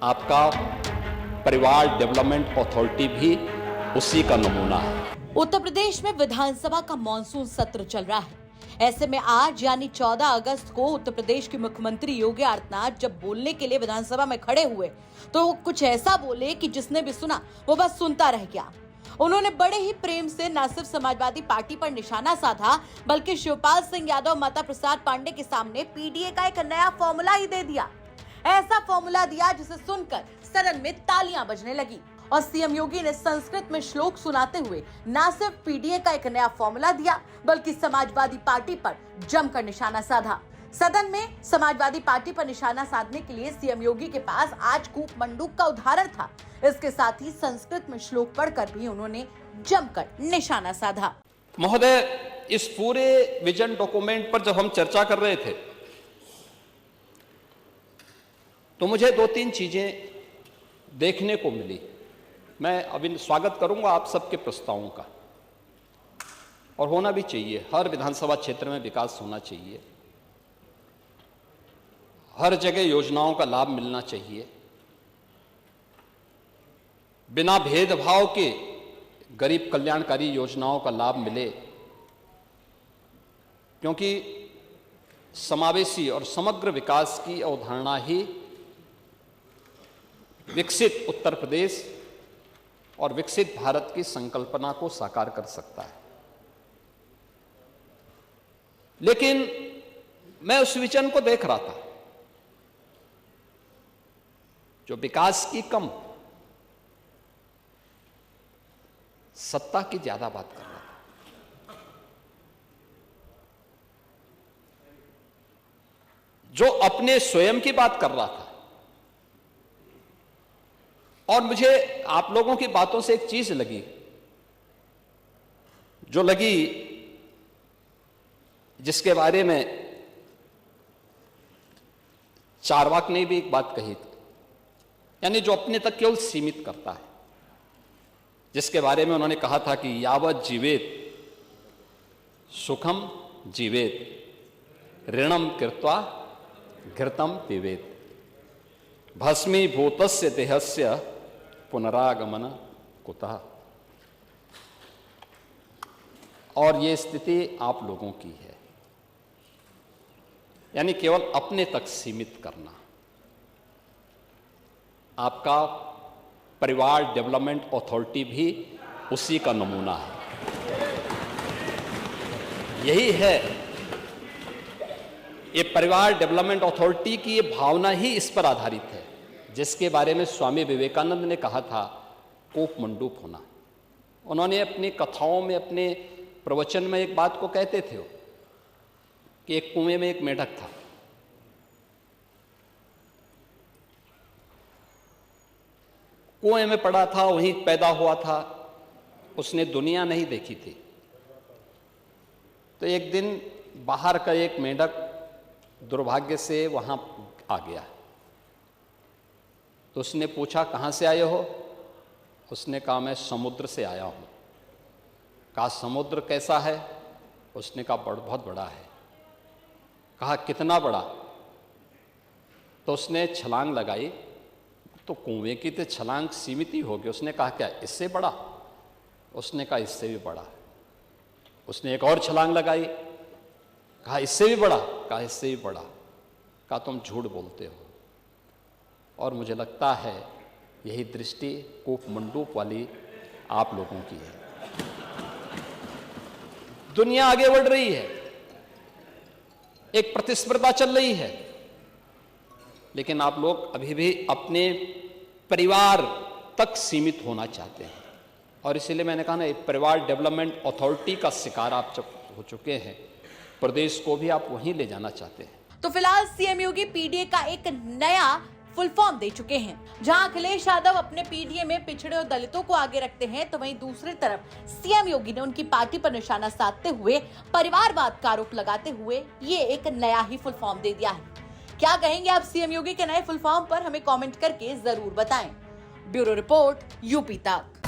आपका परिवार development authority भी उसी का नमूना है। उत्तर प्रदेश में विधानसभा का मॉनसून सत्र चल रहा है। ऐसे में आज यानी 14 अगस्त को उत्तर प्रदेश के मुख्यमंत्री योगी आदित्यनाथ जब बोलने के लिए विधानसभा में खड़े हुए तो वो कुछ ऐसा बोले कि जिसने भी सुना वो बस सुनता रह गया। उन्होंने बड़े ही प्रेम से न सिर्फ समाजवादी पार्टी पर निशाना साधा बल्कि शिवपाल सिंह यादव, माता प्रसाद पांडे के सामने पीडीए का एक नया फॉर्मूला ही दे दिया। ऐसा फॉर्मूला दिया जिसे सुनकर सदन में तालियां बजने लगी और सीएम योगी ने संस्कृत में श्लोक सुनाते हुए न सिर्फ पीडीए का एक नया फॉर्मूला दिया बल्कि समाजवादी पार्टी पर जमकर निशाना साधा। सदन में समाजवादी पार्टी पर निशाना साधने के लिए सीएम योगी के पास आज कूप मंडूक का उदाहरण था। इसके साथ ही संस्कृत में श्लोक पढ़कर भी उन्होंने जमकर निशाना साधा। महोदय, इस पूरे विजन डॉक्यूमेंट पर जब हम चर्चा कर रहे थे तो मुझे 2-3 चीजें देखने को मिली। मैं अभी स्वागत करूंगा आप सबके प्रस्तावों का, और होना भी चाहिए। हर विधानसभा क्षेत्र में विकास होना चाहिए, हर जगह योजनाओं का लाभ मिलना चाहिए, बिना भेदभाव के गरीब कल्याणकारी योजनाओं का लाभ मिले, क्योंकि समावेशी और समग्र विकास की अवधारणा ही विकसित उत्तर प्रदेश और विकसित भारत की संकल्पना को साकार कर सकता है। लेकिन मैं उस विजन को देख रहा था जो विकास की कम, सत्ता की ज्यादा बात कर रहा था, जो अपने स्वयं की बात कर रहा था। और मुझे आप लोगों की बातों से एक चीज लगी, जो लगी जिसके बारे में चारवाक ने भी एक बात कही थी, यानी जो अपने तक केवल सीमित करता है, जिसके बारे में उन्होंने कहा था कि यावत जीवेत सुखम जीवेत ऋणम कृत्वा घृतम पिबेत भस्मीभूतस्य देहस्य पुनरागमन कुतः। और ये स्थिति आप लोगों की है, यानी केवल अपने तक सीमित करना। आपका परिवार डेवलपमेंट अथॉरिटी भी उसी का नमूना है। यही है, ये परिवार डेवलपमेंट अथॉरिटी की ये भावना ही इस पर आधारित है, जिसके बारे में स्वामी विवेकानंद ने कहा था कूप मंडूक होना। उन्होंने अपनी कथाओं में, अपने प्रवचन में एक बात को कहते थे कि एक कुएं में एक मेढक था। कुएं में पड़ा था, वहीं पैदा हुआ था, उसने दुनिया नहीं देखी थी। तो एक दिन बाहर का एक मेढक दुर्भाग्य से वहां आ गया। तो उसने पूछा, कहां से आए हो? उसने कहा, मैं समुद्र से आया हूं। कहा, समुद्र कैसा है? उसने कहा, बहुत बड़ा है। कहा, कितना बड़ा? तो उसने छलांग लगाई। तो कुएं की तो छलांग सीमित ही होगी। उसने कहा, क्या इससे बड़ा? उसने कहा, इससे भी बड़ा। उसने एक और छलांग लगाई। कहा, इससे भी बड़ा? कहा, इससे भी बड़ा। कहा, तुम झूठ बोलते हो। और मुझे लगता है यही दृष्टि कूप मंडूक वाली आप लोगों की है। दुनिया आगे बढ़ रही है, एक प्रतिस्पर्धा चल रही है, लेकिन आप लोग अभी भी अपने परिवार तक सीमित होना चाहते हैं। और इसीलिए मैंने कहा ना, परिवार डेवलपमेंट अथॉरिटी का शिकार आप जब हो चुके हैं, प्रदेश को भी आप वहीं ले जाना चाहते हैं। तो फिलहाल सीएम योगी पीडीए का एक नया फुल फॉर्म दे चुके हैं। जहां अखिलेश यादव अपने पीडीए में पिछड़े और दलितों को आगे रखते हैं, तो वहीं दूसरी तरफ सीएम योगी ने उनकी पार्टी पर निशाना साधते हुए परिवारवाद का आरोप लगाते हुए ये एक नया ही फुल फॉर्म दे दिया है। क्या कहेंगे आप सीएम योगी के नए फुल फॉर्म पर? हमें कमेंट करके जरूर बताएं। ब्यूरो रिपोर्ट, यूपी तक।